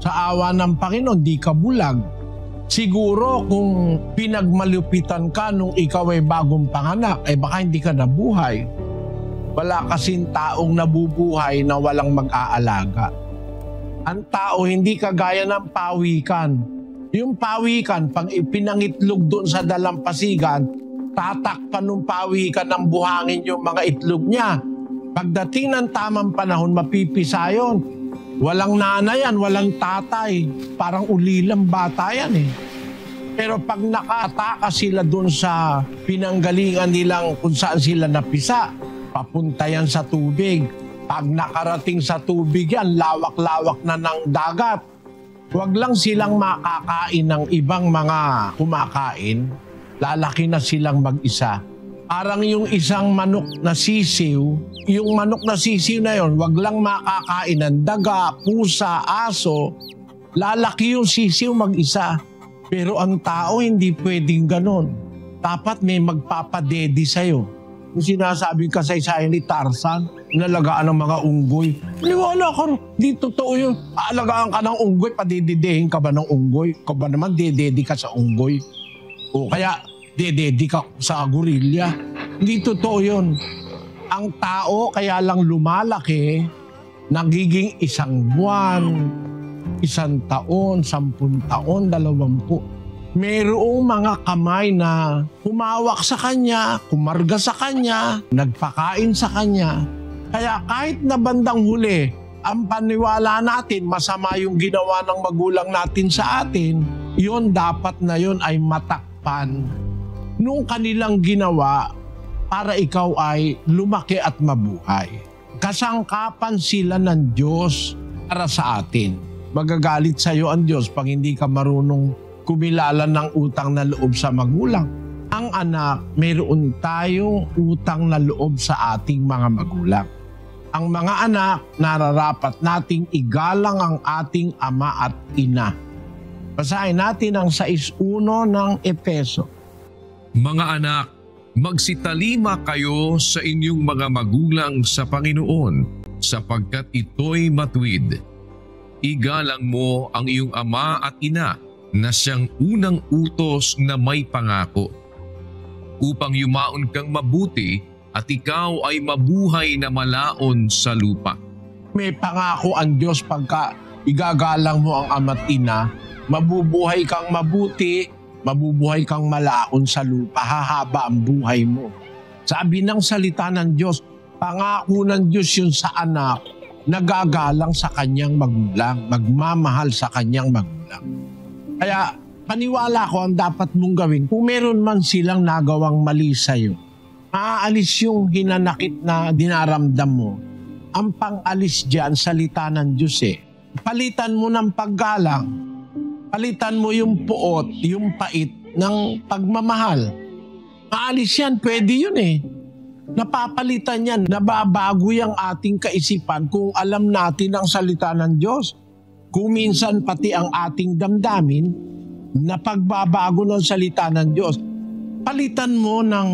Sa awa ng Panginoon, di ka bulag. Siguro kung pinagmalupitan ka nung ikaw ay bagong panganak, baka hindi ka nabuhay. Wala kasing taong nabubuhay na walang mag-aalaga. Ang tao hindi kagaya ng pawikan. Yung pawikan, pag ipinangitlog doon sa dalampasigan, tatakpan ng pawikan ng buhangin yung mga itlog niya. Pagdating ng tamang panahon, mapipisa yun. Walang nanay yan, walang tatay. Parang ulilang bata yan eh. Pero pag nakataka sila doon sa pinanggalingan nilang kung saan sila napisa, papunta yan sa tubig. Pag nakarating sa tubig yan, lawak-lawak na ng dagat. Huwag lang silang makakain ng ibang mga kumakain. Lalaki na silang mag-isa. Parang yung isang manok na sisiw, yung manok na sisiw na yon, huwag lang makakain ng daga, pusa, aso. Lalaki yung sisiw mag-isa. Pero ang tao hindi pwedeng ganon. Dapat may magpapadedi sa'yo. Yung sinasabi kasaysayan ni Tarzan, nalagaan ng mga unggoy. Niwala ka, di totoo yun. Aalagaan ka ng unggoy, padididehin ka ba ng unggoy? Ka ba naman dededi ka sa unggoy? O kaya dededi ka sa gorilla? Hindi totoo yun. Ang tao kaya lang lumalaki, nagiging 1 buwan, 1 taon, 10 taon, 20. Mayroong mga kamay na humawak sa kanya, kumarga sa kanya, nagpakain sa kanya. Kaya kahit na bandang huli, ang paniwala natin, masama yung ginawa ng magulang natin sa atin, yon dapat na yon ay matakpan nung kanilang ginawa para ikaw ay lumaki at mabuhay. Kasangkapan sila ng Diyos para sa atin. Magagalit sa iyo ang Diyos pag hindi ka marunong kumilala ng utang na loob sa magulang. Ang anak, mayroon tayong utang na loob sa ating mga magulang. Ang mga anak, nararapat nating igalang ang ating ama at ina. Basahin natin ang 6:1 ng Efeso. Mga anak, magsitalima kayo sa inyong mga magulang sa Panginoon sapagkat ito'y matuwid. Igalang mo ang iyong ama at ina na siyang unang utos na may pangako, upang yumaon kang mabuti at ikaw ay mabuhay na malaon sa lupa. May pangako ang Diyos pagka igagalang mo ang ama't ina, mabubuhay kang mabuti, mabubuhay kang malaon sa lupa, hahaba ang buhay mo. Sabi ng salita ng Diyos, pangako ng Diyos yun sa anak, nagagalang sa kanyang magulang, magmamahal sa kanyang magulang. Kaya paniwala ko ang dapat mong gawin, kung meron man silang nagawang mali sa'yo, maaalis yung hinanakit na dinaramdam mo. Ang pang-alis dyan, salita ng Diyos eh. Palitan mo ng paggalang. Palitan mo yung puot, yung pait ng pagmamahal. Maalis yan, pwede yun eh. Napapalitan yan, nababago yung ating kaisipan kung alam natin ang salita ng Diyos. Kung minsan pati ang ating damdamin, na pagbabago ng salita ng Diyos. Palitan mo ng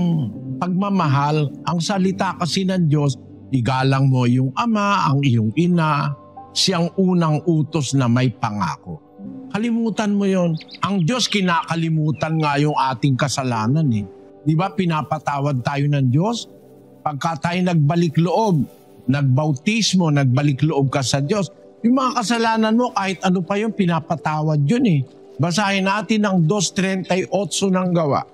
pagmamahal, ang salita kasi ng Diyos, igalang mo yung ama, ang iyong ina, siyang unang utos na may pangako. Kalimutan mo yon. Ang Diyos kinakalimutan nga yung ating kasalanan eh. Di ba pinapatawad tayo ng Diyos? Pagka tayo nagbalik loob, nagbautismo, nagbalik loob ka sa Diyos, yung mga kasalanan mo kahit ano pa yung pinapatawad yun eh. Basahin natin ang 2:38 ng Gawa.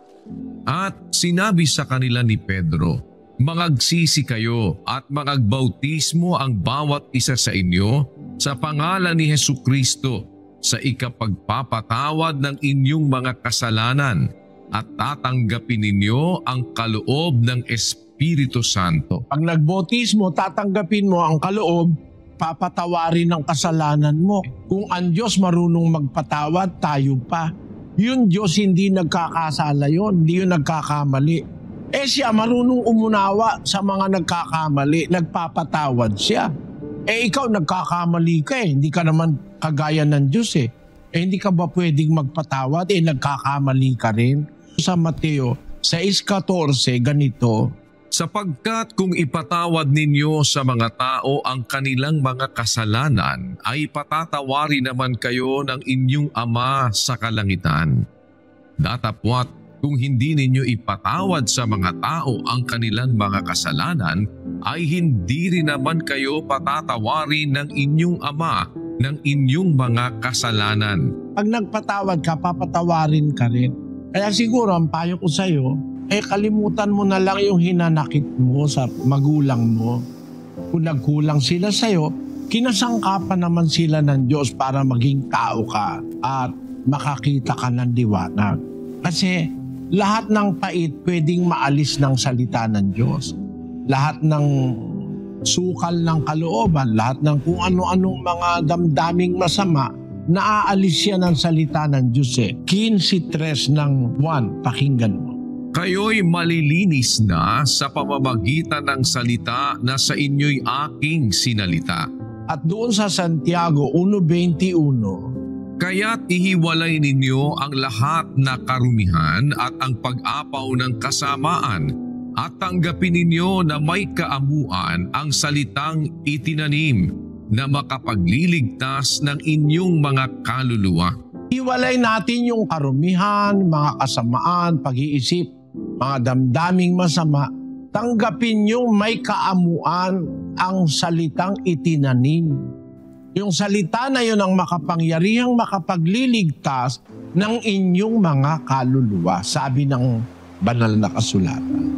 At sinabi sa kanila ni Pedro, Mangagsisi kayo at mangagbautismo ang bawat isa sa inyo sa pangalan ni Hesukristo sa ikapagpapatawad ng inyong mga kasalanan at tatanggapin ninyo ang kaloob ng Espiritu Santo. Pag nagbautismo, tatanggapin mo ang kaloob, papatawarin ang kasalanan mo. Kung ang Diyos marunong magpatawad, tayo pa. Yung Diyos hindi nagkakasala yun, hindi yun nagkakamali. Siya marunong umunawa sa mga nagkakamali, nagpapatawad siya. Ikaw nagkakamali ka hindi ka naman kagaya ng Diyos hindi ka ba pwedeng magpatawad? Nagkakamali ka rin. Sa Mateo 6:14, ganito, Sapagkat kung ipatawad ninyo sa mga tao ang kanilang mga kasalanan, ay patatawarin naman kayo ng inyong Ama sa kalangitan. Datapwat, kung hindi ninyo ipatawad sa mga tao ang kanilang mga kasalanan, ay hindi rin naman kayo patatawarin ng inyong Ama ng inyong mga kasalanan. Pag nagpatawad ka, papatawarin ka rin. Kaya siguro ang payo ko sa'yo, kalimutan mo na lang yung hinanakit mo sa magulang mo. Kung nagkulang sila sa'yo, kinasangkapan naman sila ng Diyos para maging tao ka at makakita ka ng liwanag. Kasi lahat ng pait pwedeng maalis ng salita ng Diyos. Lahat ng sukal ng kalooban, lahat ng kung ano-anong mga damdaming masama, naaalis siya ng salita ng Diyos 15:3 ng 1, pakinggan mo. Kayo'y malilinis na sa pamamagitan ng salita na sa inyo'y aking sinalita. At doon sa Santiago 1:21, Kaya't ihiwalay ninyo ang lahat na karumihan at ang pag-apaw ng kasamaan at tanggapin ninyo na may kaamuan ang salitang itinanim na makapagliligtas ng inyong mga kaluluwa. Hiwalay natin yung karumihan, mga kasamaan, pag-iisip, mga damdaming masama. Tanggapin yung may kaamuan ang salitang itinanim. Yung salita na yun ang makapangyarihang makapagliligtas ng inyong mga kaluluwa, sabi ng banal na kasulatan.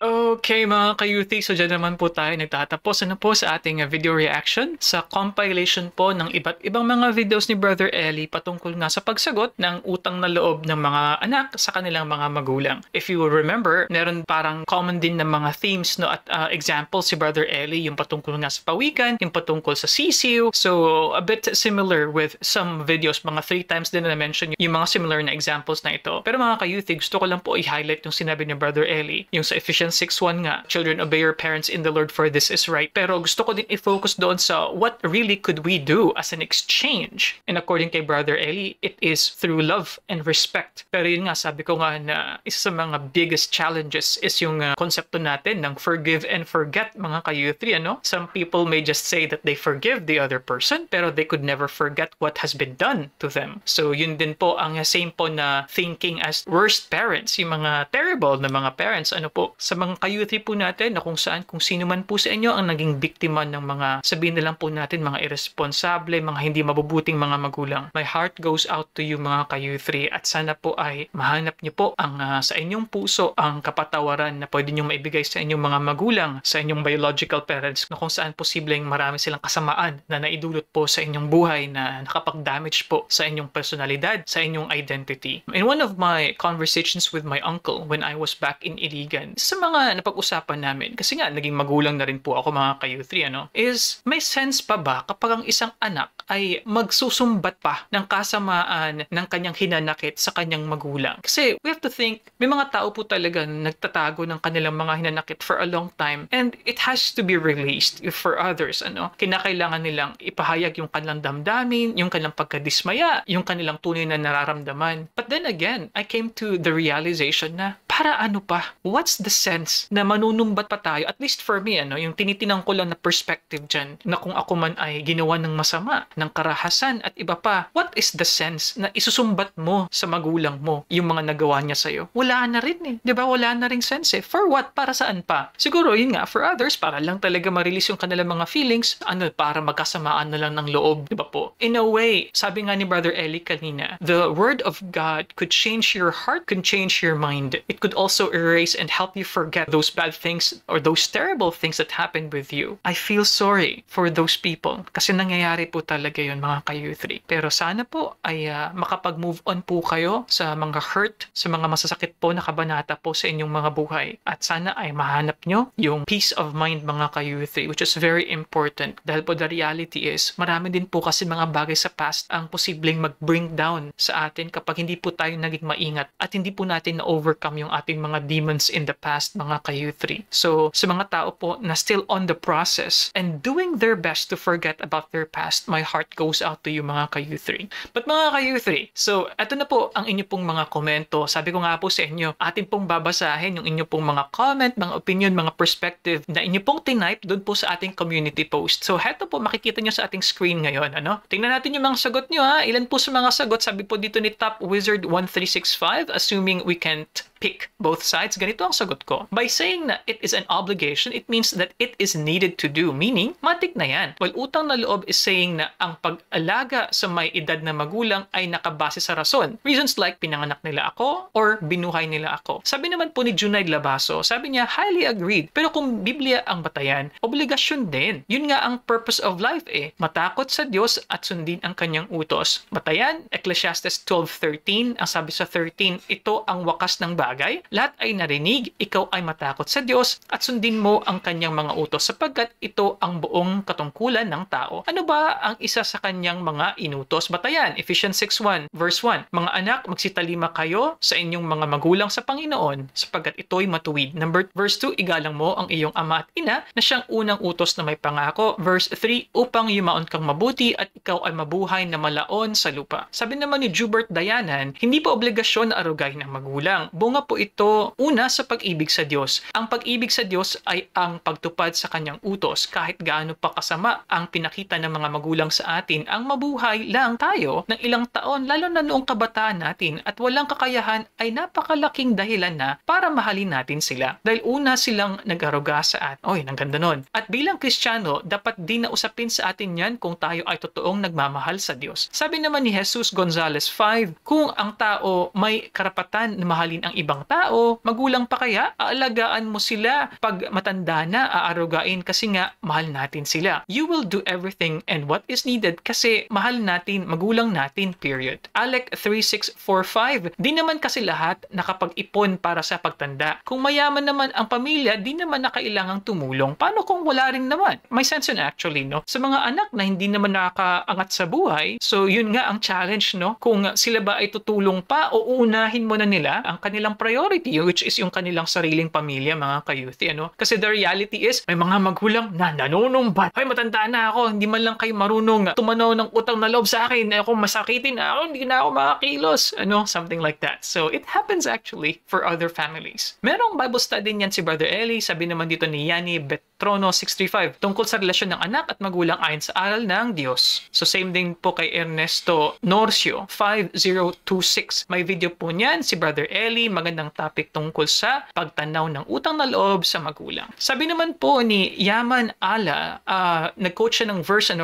Okay mga ka-youthie, so dyan naman po tayo nagtatapos po sa ating video reaction sa compilation po ng iba't ibang mga videos ni Brother Eli patungkol nga sa pagsagot ng utang na loob ng mga anak sa kanilang mga magulang. If you will remember, meron parang common din na mga themes no, at example si Brother Eli, yung patungkol nga sa pawikan, yung patungkol sa sisiw. So a bit similar with some videos, mga 3 times din na mention yung mga similar na examples na ito. Pero mga ka-youthie, gusto ko lang po i-highlight yung sinabi ni Brother Eli, yung sa Ephesians 6:1 nga, children, obey your parents in the Lord for this is right. Pero gusto ko din i-focus doon sa what really could we do as an exchange. And according kay Brother Eli, it is through love and respect. Pero yun nga, sabi ko nga na isa sa mga biggest challenges is yung konsepto natin ng forgive and forget, mga ka-youthie, ano? Some people may just say that they forgive the other person, pero they could never forget what has been done to them. So yun din po ang same po na thinking as worst parents, yung mga terrible na mga parents, ano po, sa mga ka-youthie ka-youth po natin na kung sino man po sa inyo ang naging biktima ng mga, sabihin na lang po natin, mga irresponsable, mga hindi mabubuting mga magulang. My heart goes out to you mga ka-youth at sana po ay mahanap niyo po ang sa inyong puso ang kapatawaran na pwede niyong maibigay sa inyong mga magulang, sa inyong biological parents, na kung saan posibleng marami silang kasamaan na naidulot po sa inyong buhay na nakapag-damage po sa inyong personalidad, sa inyong identity. In one of my conversations with my uncle when I was back in Iligan, sa mga napag-usapan namin, kasi nga naging magulang na rin po ako mga ka-youth, is may sense pa ba kapag ang isang anak ay magsusumbat pa ng kasamaan ng kanyang hinanakit sa kanyang magulang? Kasi we have to think, may mga tao po talaga nagtatago ng kanilang mga hinanakit for a long time and it has to be released for others. Kinakailangan nilang ipahayag yung kanilang damdamin, yung kanilang pagkadismaya, yung kanilang tunay na nararamdaman. But then again, I came to the realization na para ano pa? What's the sense na manunumbat pa tayo? At least for me, yung tinitinang ko lang na perspective dyan, na kung ako man ay ginawa ng masama, ng karahasan at iba pa, what is the sense na isusumbat mo sa magulang mo yung mga nagawa niya sa'yo? Wala na rin eh. Diba? Wala na ring sense eh. For what? Para saan pa? Siguro, yun nga, for others, para lang talaga ma-release yung kanilang mga feelings, para magkasamaan na lang ng loob. Diba po? In a way, sabi nga ni Brother Eli kanina, the Word of God could change your heart, could change your mind. It could also erase and help you forget those bad things or those terrible things that happened with you. I feel sorry for those people kasi nangyayari po talaga yun mga ka-youth. Pero sana po ay makapag-move on po kayo sa mga hurt, sa mga masasakit po na kabanata po sa inyong mga buhay. At sana ay mahanap nyo yung peace of mind mga ka-youth, which is very important. Dahil po the reality is, marami din po kasi mga bagay sa past ang posibleng mag-bring down sa atin kapag hindi po tayo naging maingat at hindi po natin na-overcome yung ating mga demons in the past mga ka-youth. So sa mga tao po na still on the process and doing their best to forget about their past, my heart goes out to you mga ka-youth. But mga ka-youth, so eto na po ang inyo pong mga komento. Sabi ko nga po sa inyo, atin pong babasahin yung inyo pong mga comment, mga opinion, mga perspective na inyo pong tinype doon po sa ating community post. So heto po, makikita nyo sa ating screen ngayon. Tingnan natin yung mga sagot nyo ha. Ilan po sa mga sagot? Sabi po dito ni Top Wizard 1365, assuming we can't pick both sides, ganito ang sagot ko. By saying na it is an obligation, it means that it is needed to do. Meaning, matik na yan. While utang na loob is saying na ang pag-alaga sa may edad na magulang ay nakabase sa rason. Reasons like pinanganak nila ako or binuhay nila ako. Sabi naman po ni Junaid Labaso, sabi niya, highly agreed. Pero kung Biblia ang batayan, obligasyon din. Yun nga ang purpose of life eh. Matakot sa Diyos at sundin ang kanyang utos. Batayan, Ecclesiastes 12:13. Ang sabi sa 13, ito ang wakas ng bagay. Lahat ay narinig, ikaw ay matakot sa Diyos at sundin mo ang kanyang mga utos sapagkat ito ang buong katungkulan ng tao. Ano ba ang isa sa kanyang mga inutos? Batayan, Ephesians 6:1, verse 1. Mga anak, magsitalima kayo sa inyong mga magulang sa Panginoon sapagkat ito'y matuwid. Verse 2, igalang mo ang iyong ama at ina na siyang unang utos na may pangako. Verse 3, upang yumaon kang mabuti at ikaw ay mabuhay na malaon sa lupa. Sabi naman ni Jubert Dayanan, hindi pa obligasyon na arugay ng magulang. Bunga po ito una sa pag-ibig sa Diyos. Ang pag-ibig sa Diyos ay ang pagtupad sa kanyang utos. Kahit gaano pa kasama ang pinakita ng mga magulang sa atin, ang mabuhay lang tayo ng ilang taon, lalo na noong kabataan natin at walang kakayahan ay napakalaking dahilan na para mahalin natin sila. Dahil una silang nag-aruga sa atin. Oy, ang ganda nun. At bilang Kristiyano, dapat din na usapin sa atin yan kung tayo ay totoong nagmamahal sa Diyos. Sabi naman ni Jesus Gonzalez 5, kung ang tao may karapatan na mahalin ang ibang tao, magulang pa kaya, aalagaan mo sila pag matanda na, aarugain kasi nga mahal natin sila. You will do everything and what is needed kasi mahal natin, magulang natin, period. Alec 3645, di naman kasi lahat nakapag-ipon para sa pagtanda. Kung mayaman naman ang pamilya, di naman na kailangang tumulong. Paano kung wala rin naman? May sense yun actually, no? Sa mga anak na hindi naman nakakaangat sa buhay, so yun nga ang challenge, no? Kung sila ba ay tutulong pa o unahin mo na nila ang kanilang priority, which is yung kanilang sariling pamilya, mga ka-youth, Kasi the reality is, may mga magulang na nanunumbat. Ay, matanda na ako, hindi man lang kayo marunong tumanaw ng utang na loob sa akin, ako masakitin ako, hindi na ako makakilos. Something like that. So, it happens actually for other families. Merong Bible study niyan si Brother Eli, sabi naman dito ni Yanni Trono 635 tungkol sa relasyon ng anak at magulang ayon sa aral ng Diyos. So same din po kay Ernesto Norcio 5026. May video po niyan si Brother Eli, magandang topic tungkol sa pagtanaw ng utang na loob sa magulang. Sabi naman po ni Yaman Ala, nag-quote siya ng verse 1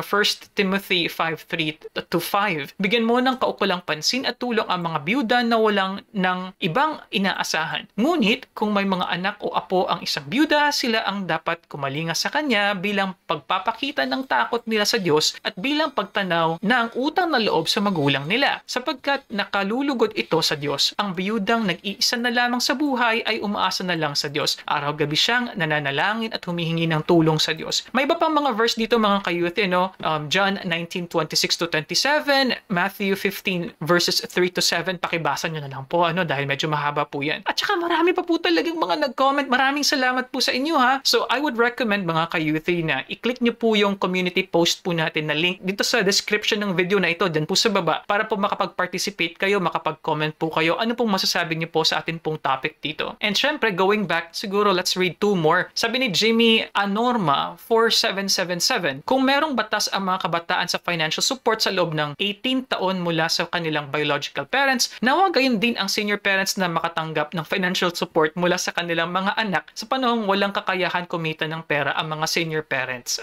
Timothy 5:3-5. Bigyan mo ng kaukulang pansin at tulong ang mga biyuda na walang ng ibang inaasahan. Ngunit kung may mga anak o apo ang isang biyuda, sila ang dapat kumalinga sa kanya bilang pagpapakita ng takot nila sa Diyos at bilang pagtanaw ng utang na loob sa magulang nila. Sapagkat nakalulugod ito sa Diyos. Ang biyudang nag-iisa na lamang sa buhay ay umaasa na lang sa Diyos. Araw-gabi siyang nananalangin at humihingi ng tulong sa Diyos. May iba pang mga verse dito mga kayuti, no? John 19:26-27, Matthew 15 verses 3-7. Pakibasa nyo na lang po, dahil medyo mahaba po yan. At saka marami pa po talagang mga nag-comment. Maraming salamat po sa inyo, ha? So I would recommend mga kayuti na i-click nyo po yung community post po natin na link dito sa description ng video na ito, dyan po sa baba, para po makapag-participate kayo, makapag-comment po kayo. Ano pong masasabi nyo po sa atin pong topic dito? And syempre, going back, siguro let's read 2 more. Sabi ni Jimmy Anorma 4777, kung merong batas ang mga kabataan sa financial support sa loob ng 18 taon mula sa kanilang biological parents, nawa gayon din ang senior parents na makatanggap ng financial support mula sa kanilang mga anak sa panahong walang kakayahan kumita ng pera ang mga senior parents.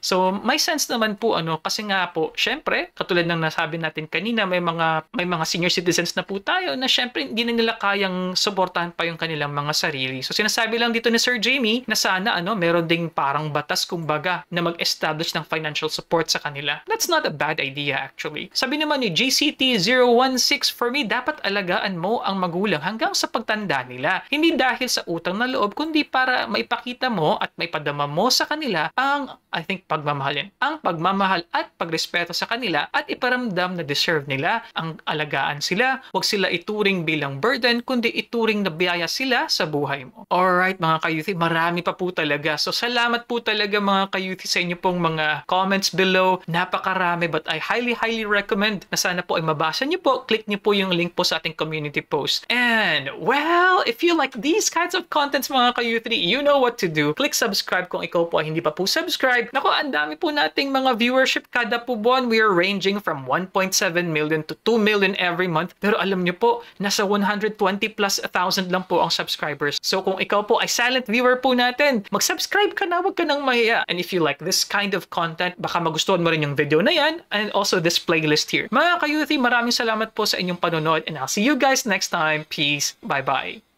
So may sense naman po kasi nga po, syempre, katulad ng nasabi natin kanina, may mga senior citizens na po tayo na syempre hindi na nila kayang suportahan pa yung kanilang mga sarili. So sinasabi lang dito ni Sir Jamie na sana meron ding parang batas kumbaga na mag-establish ng financial support sa kanila. That's not a bad idea actually. Sabi naman ni GCT016, for me, dapat alagaan mo ang magulang hanggang sa pagtanda nila. Hindi dahil sa utang na loob, kundi para maipakita mo at maipadama mo sa kanila ang, pagmamahalin. Ang pagmamahal at pagrespeto sa kanila at iparamdam na deserve nila ang alagaan sila. Huwag sila ituring bilang burden, kundi ituring na biyaya sila sa buhay mo. Alright mga kayuthi, marami pa po talaga. So salamat po talaga mga kayuthi sa inyo pong mga comments below. Napakarami, but I highly recommend na sana po ay mabasa nyo po. Click nyo po yung link po sa ating community post. And well, if you like these kinds of contents mga kayuthi, you know what to do. Click subscribe kung ikaw po ay hindi pa po subscribe. Naku, ang dami po nating mga viewership kada po buwan. We are ranging from 1.7 million to 2 million every month. Pero alam nyo po, nasa 120,000+ lang po ang subscribers. So kung ikaw po ay silent viewer po natin, mag-subscribe ka na, wag ka nang mahiya. And if you like this kind of content, baka magustuhan mo rin yung video na yan and also this playlist here. Mga kayuthi, maraming salamat po sa inyong panonood and I'll see you guys next time. Peace. Bye-bye.